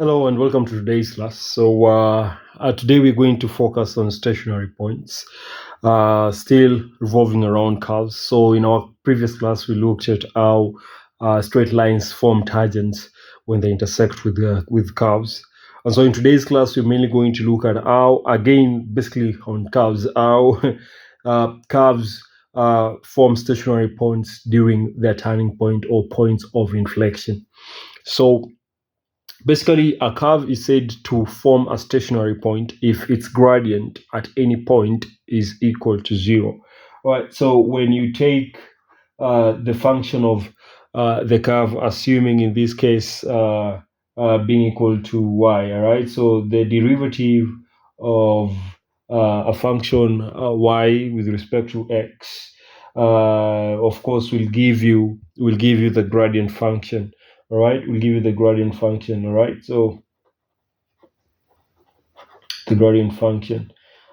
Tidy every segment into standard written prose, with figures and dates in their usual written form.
Hello and welcome to today's class. Today we're going to focus on stationary points, still revolving around curves. So in our previous class, we looked at how straight lines form tangents when they intersect with curves. And so in today's class, we're mainly going to look at how, again, basically on curves, how curves form stationary points during their turning point or points of inflection. So basically, a curve is said to form a stationary point if its gradient at any point is equal to 0. All right, so when you take the function of the curve, assuming in this case being equal to y, all right, so the derivative of a function y with respect to x, of course, will give you the gradient function. All right, we'll give you the gradient function. All right, so the gradient function.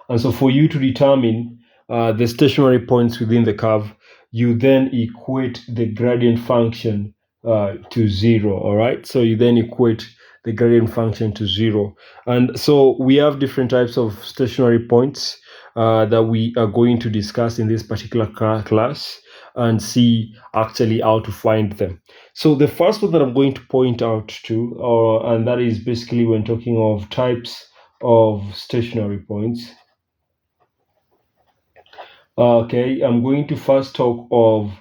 And so for you to determine the stationary points within the curve, you then equate the gradient function to 0. All right, so you then equate the gradient function to 0. And so we have different types of stationary points that we are going to discuss in this particular class and see actually how to find them. So the first one that I'm going to point out to, and that is basically when talking of types of stationary points. Okay, I'm going to first talk of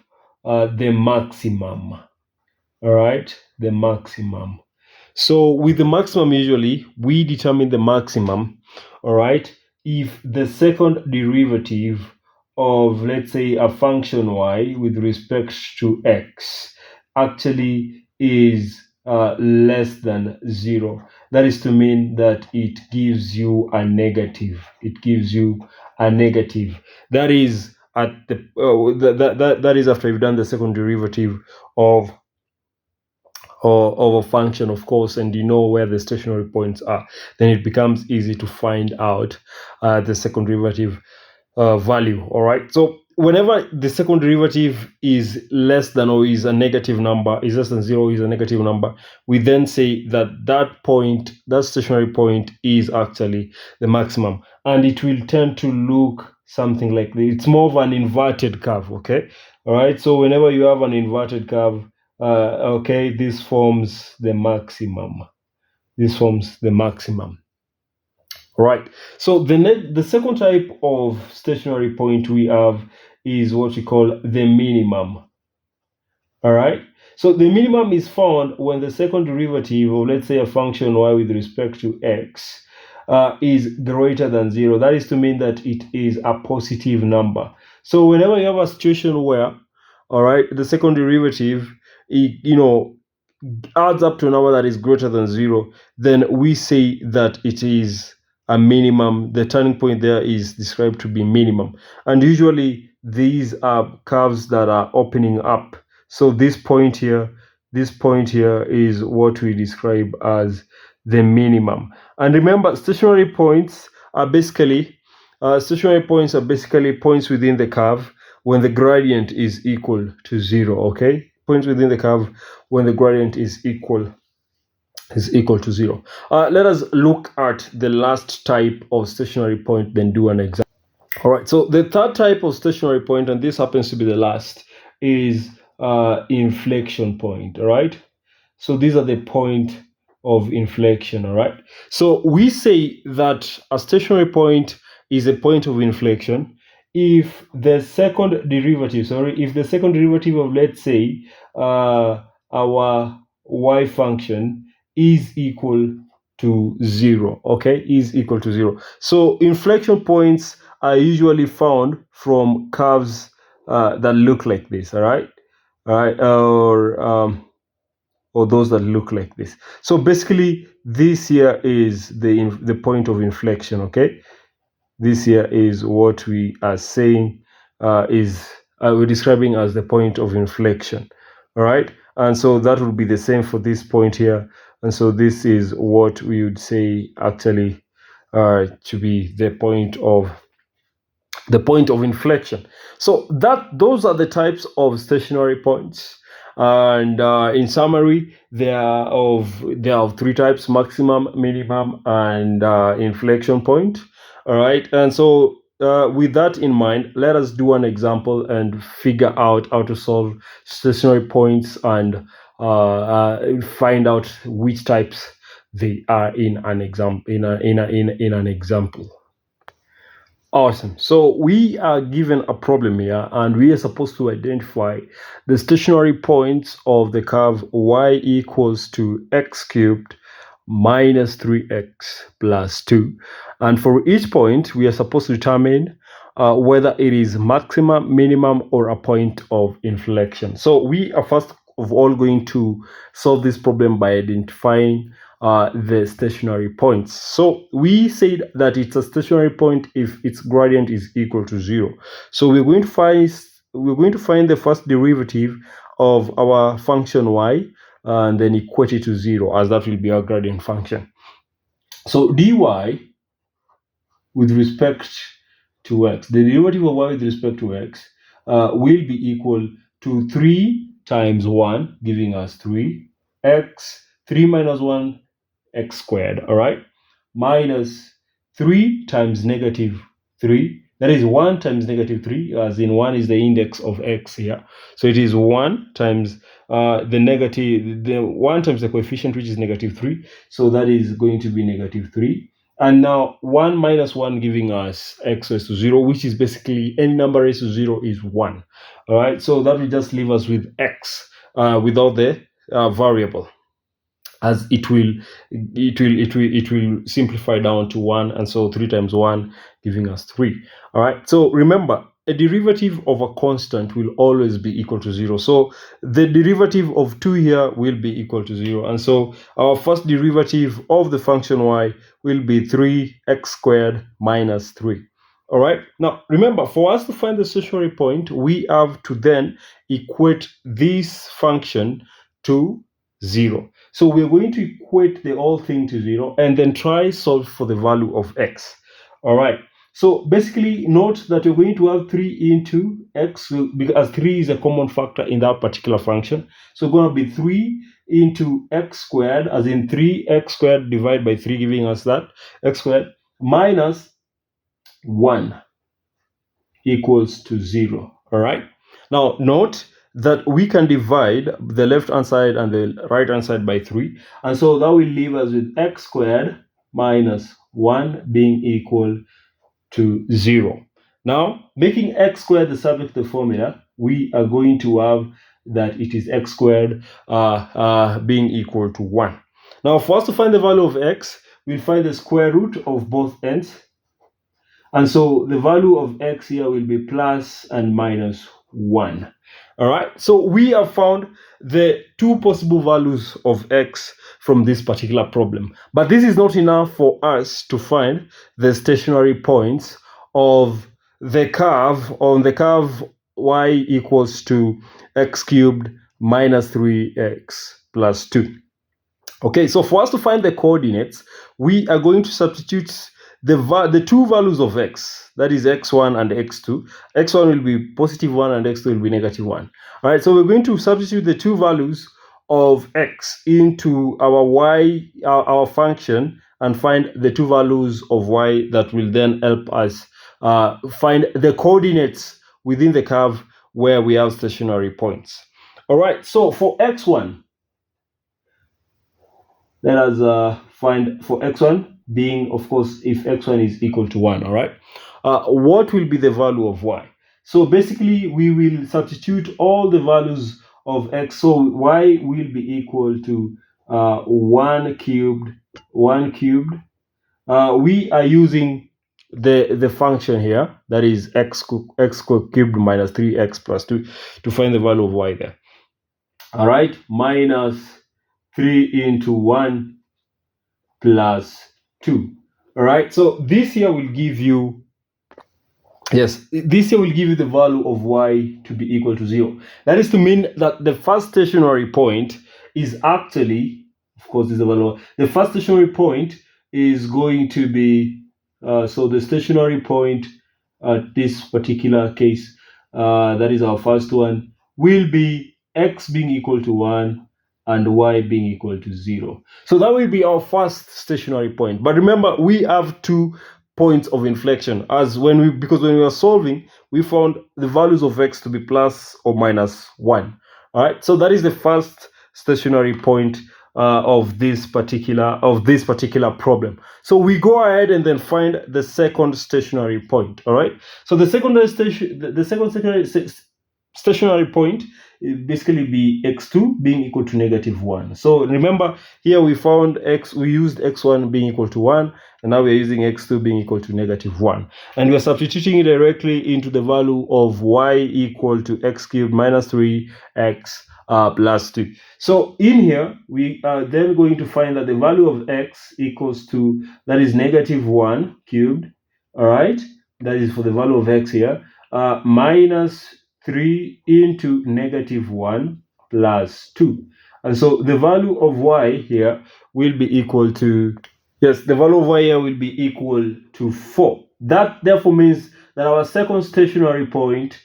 the maximum. All right, the maximum. So with the maximum, usually we determine the maximum, all right, if the second derivative of, let's say, a function y with respect to x actually is less than 0. That is to mean that it gives you a negative. It gives you a negative. That is at the that is after you've done the second derivative of a function, of course, and you know where the stationary points are, then it becomes easy to find out the second derivative value. All right, so whenever the second derivative is less than or is a negative number, is less than 0, is a negative number, we then say that that stationary point is actually the maximum, and it will tend to look something like this. It's more of an inverted curve. Okay, all right, so whenever you have an inverted curve, okay, this forms the maximum. This forms the maximum. Right. So the second type of stationary point we have is what we call the minimum. All right. So the minimum is found when the second derivative of, let's say, a function y with respect to x is greater than 0. That is to mean that it is a positive number. So whenever you have a situation where, all right, the second derivative, adds up to a number that is greater than 0, then we say that it is a minimum. The turning point there is described to be minimum. And usually these are curves that are opening up. So this point here is what we describe as the minimum. And remember, stationary points are basically points within the curve when the gradient is equal to 0. Okay, points within the curve when the gradient is equal to 0. Let us look at the last type of stationary point, then do an example. All right, so the third type of stationary point, and this happens to be the last, is inflection point. All right, so these are the point of inflection. All right, so we say that a stationary point is a point of inflection if the second derivative of, let's say, our y function is equal to 0. Okay, is equal to 0. So inflection points are usually found from curves that look like this. All right, or those that look like this. So basically, this here is the point of inflection. Okay, this here is what we are saying we're describing as the point of inflection. All right, and so that would be the same for this point here. And so this is what we would say actually to be the point of inflection. So those are the types of stationary points. And in summary, there are of three types: maximum, minimum, and inflection point. All right, and so with that in mind, let us do an example and figure out how to solve stationary points and find out which types they are in an example. In an example. Awesome. So we are given a problem here, and we are supposed to identify the stationary points of the curve y equals to x cubed minus 3x plus 2. And for each point, we are supposed to determine whether it is maximum, minimum, or a point of inflection. So we are first of all going to solve this problem by identifying the stationary points. So we said that it's a stationary point if its gradient is equal to 0. So we're going to find the first derivative of our function y and then equate it to 0, as that will be our gradient function. So dy with respect to x, the derivative of y with respect to x will be equal to 3 times 1, giving us 3x, 3 minus 1, x squared, all right, minus 3 times negative 3. That is 1 times negative 3, as in 1 is the index of x here. So it is 1 times the 1 times the coefficient, which is negative 3. So that is going to be negative 3. And now 1 minus 1 giving us x raised to 0, which is basically any number raised to 0 is 1. All right, so that will just leave us with x without the variable, as it will simplify down to 1, and so 3 times 1 giving us 3. All right, so remember, a derivative of a constant will always be equal to 0. So the derivative of 2 here will be equal to 0, and so our first derivative of the function y will be 3x squared minus 3. All right, now remember, for us to find the stationary point, we have to then equate this function to 0. So we're going to equate the whole thing to 0 and then try solve for the value of x. All right. So basically, note that you're going to have 3 into x, because 3 is a common factor in that particular function. So it's going to be 3 into x squared, as in 3x squared divided by 3, giving us that x squared, minus 1 equals to 0. All right. Now note that we can divide the left hand side and the right hand side by 3, and so that will leave us with x squared minus 1 being equal to 0. Now, making x squared the subject of the formula, we are going to have that it is x squared being equal to 1. Now, for us to find the value of x, we'll find the square root of both ends. And so the value of x here will be plus and minus 1. All right, so we have found the two possible values of x from this particular problem. But this is not enough for us to find the stationary points of the curve on the curve y equals to x cubed minus 3x plus 2. Okay, so for us to find the coordinates, we are going to substitute the two values of x, that is x1 and x2. x1 will be positive 1 and x2 will be negative 1. All right, so we're going to substitute the two values of x into our y, our function, and find the two values of y that will then help us find the coordinates within the curve where we have stationary points. All right, so for x1, let us find for x1 being, of course, if x1 is equal to 1, all right? What will be the value of y? So basically, we will substitute all the values of x. So y will be equal to 1 cubed. We are using the function here, that is x cubed minus 3x plus 2, to find the value of y there. All right, minus 3 into 1 plus 2. All right, so this here will give you, this here will give you the value of y to be equal to 0. That is to mean that the first stationary point is actually, of course, this is the value. The first stationary point is going to be, so the stationary point at this particular case, that is our first one, will be x being equal to 1 and y being equal to 0. So that will be our first stationary point. But remember, we have 2 points of inflection, because when we were solving, we found the values of x to be plus or minus 1. All right, so that is the first stationary point of this particular problem. So we go ahead and then find the second stationary point. All right, so the second stationary point basically be x2 being equal to -1. So remember, here we found we used x1 being equal to 1, and now we're using x2 being equal to -1, and we're substituting it directly into the value of y equal to x cubed minus 3x plus 2. So in here we are then going to find that the value of x equals to, that is -1 cubed, all right, that is for the value of x here, minus 3 into -1 plus 2. And so the value of y here will be equal to, yes, the value of y here will be equal to 4. That therefore means that our second stationary point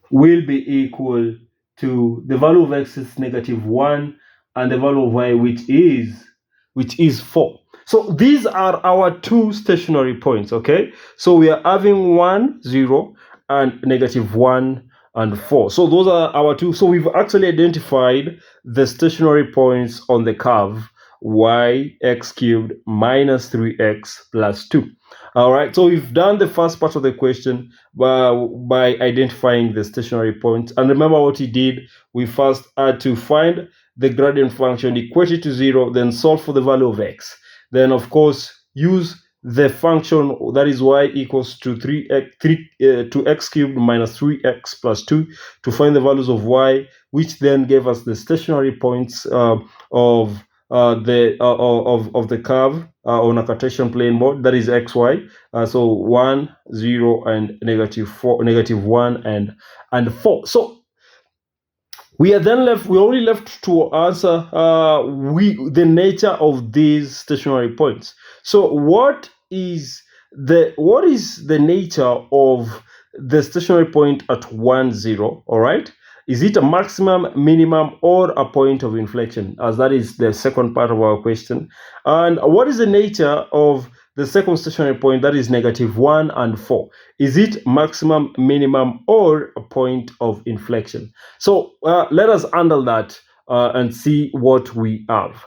will be equal to the value of x is -1 and the value of y which is 4. So these are our 2 stationary points, okay? So we are having 1, 0 and -1 and 4. So those are our 2. So we've actually identified the stationary points on the curve y x cubed minus 3x plus 2. All right, so we've done the first part of the question by identifying the stationary points. And remember what we did, we first had to find the gradient function, equate it to 0, then solve for the value of x. Then, of course, use the function that is y equals to 2x cubed minus 3x plus 2 to find the values of y, which then gave us the stationary points of the curve on a Cartesian plane mode, that is xy. So 1, 0 and -1 and 4. So we are then left, we're only left to answer the nature of these stationary points. So what is the nature of the stationary point at 1, 0? All right, is it a maximum, minimum, or a point of inflection, as that is the second part of our question? And what is the nature of the second stationary point, that is -1 and 4? Is it maximum, minimum, or a point of inflection? So let us handle that and see what we have.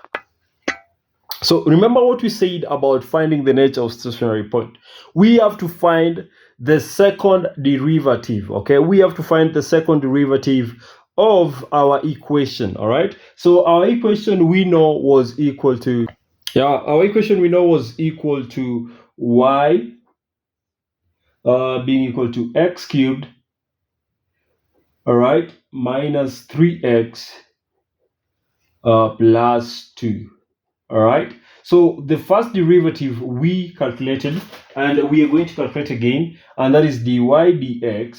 So remember what we said about finding the nature of stationary point. We have to find the second derivative, okay? We have to find the second derivative of our equation, all right? So our equation we know was equal to, y being equal to x cubed, all right, minus 3x plus 2. All right, so the first derivative we calculated, and we are going to calculate again, and that is dy dx.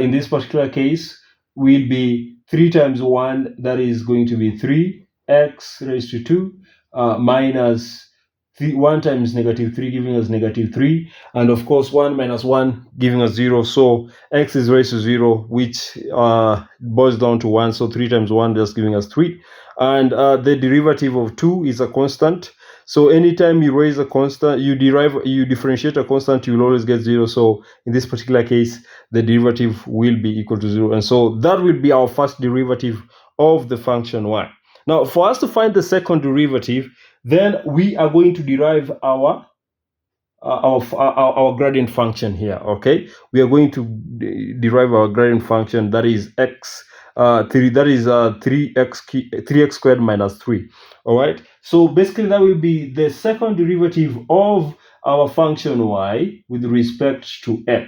In this particular case will be 3 times 1, that is going to be 3x raised to 2 minus 1 times -3 giving us -3, and of course 1 minus 1 giving us 0. So x is raised to 0, which boils down to 1. So 3 times 1 just giving us 3, and the derivative of 2 is a constant. So anytime you raise a constant, you differentiate a constant, you will always get 0. So in this particular case, the derivative will be equal to 0, and so that will be our first derivative of the function y. Now, for us to find the second derivative, then we are going to derive our gradient function here, okay? We are going to derive our gradient function, that is 3x squared minus 3. All right, so basically that will be the second derivative of our function y with respect to x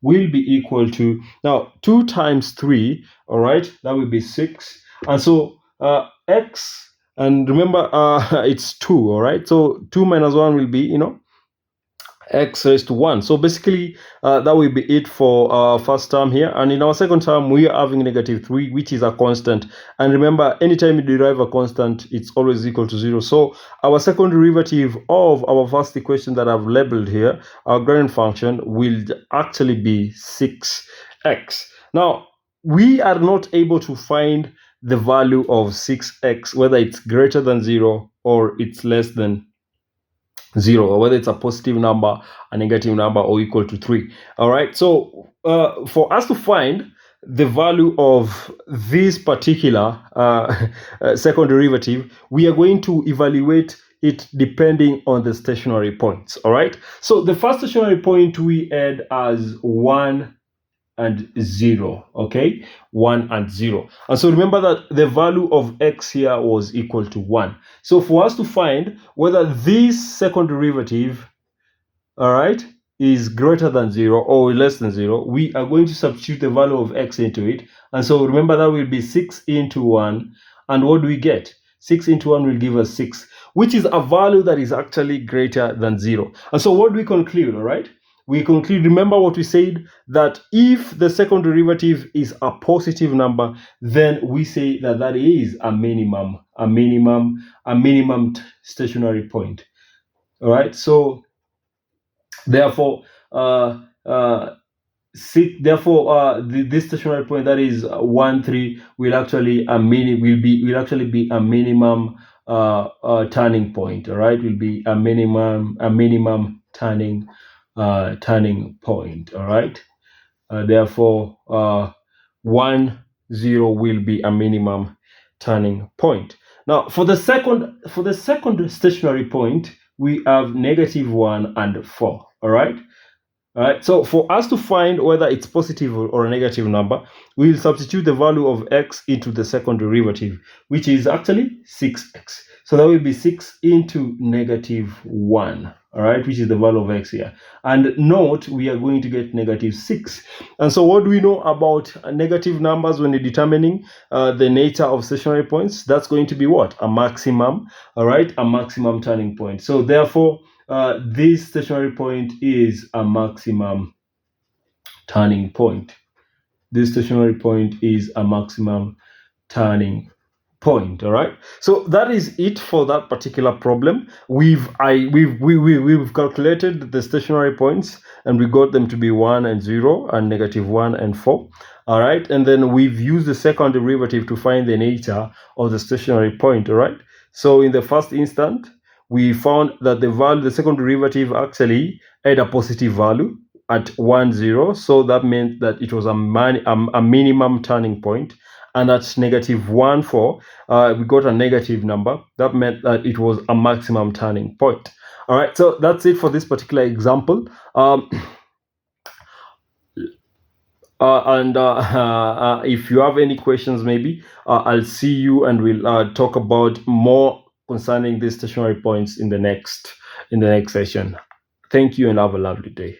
will be equal to, now 2 times 3, all right, that will be 6, and so x, and remember it's 2, all right, so 2 minus 1 will be, x raised to 1. So basically that will be it for our first term here, and in our second term we are having -3, which is a constant, and remember anytime you derive a constant it's always equal to 0. So our second derivative of our first equation that I've labeled here, our gradient function, will actually be 6x. Now, we are not able to find the value of 6x, whether it's greater than 0 or it's less than 0, or whether it's a positive number, a negative number, or equal to 3. All right. So for us to find the value of this particular second derivative, we are going to evaluate it depending on the stationary points. All right. So the first stationary point we had as 1 and 0. Okay, 1 and 0. And so remember that the value of x here was equal to 1. So for us to find whether this second derivative, all right, is greater than 0 or less than 0, we are going to substitute the value of x into it. And so remember that will be 6 into 1. And what do we get? 6 into 1 will give us 6, which is a value that is actually greater than 0. And so what do we conclude? All right, we conclude, remember what we said, that if the second derivative is a positive number, then we say that that is a minimum stationary point. All right, so therefore this stationary point, that is 1, 3, will actually be a minimum turning point. All right, will be a minimum turning point. All right, therefore 1, 0 will be a minimum turning point. Now for the second stationary point, we have -1 and 4. All right. All right, so for us to find whether it's positive or a negative number, we'll substitute the value of x into the second derivative, which is actually 6x. So that will be 6 into -1, all right, which is the value of x here. And note, we are going to get -6. And so what do we know about negative numbers when you're determining the nature of stationary points? That's going to be what? A maximum, all right, a maximum turning point. So therefore, this stationary point is a maximum turning point. This stationary point is a maximum turning point. All right, so that is it for that particular problem. We've calculated the stationary points, and we got them to be 1 and 0 and -1 and 4. All right, and then we've used the second derivative to find the nature of the stationary point. All right, so in the first instant, we found that the second derivative actually had a positive value at 1, 0. So that meant that it was a minimum turning point. And at -1, 4, we got a negative number. That meant that it was a maximum turning point. All right, so that's it for this particular example. If you have any questions, maybe I'll see you, and we'll talk about more concerning these stationary points in the next session. Thank you, and have a lovely day.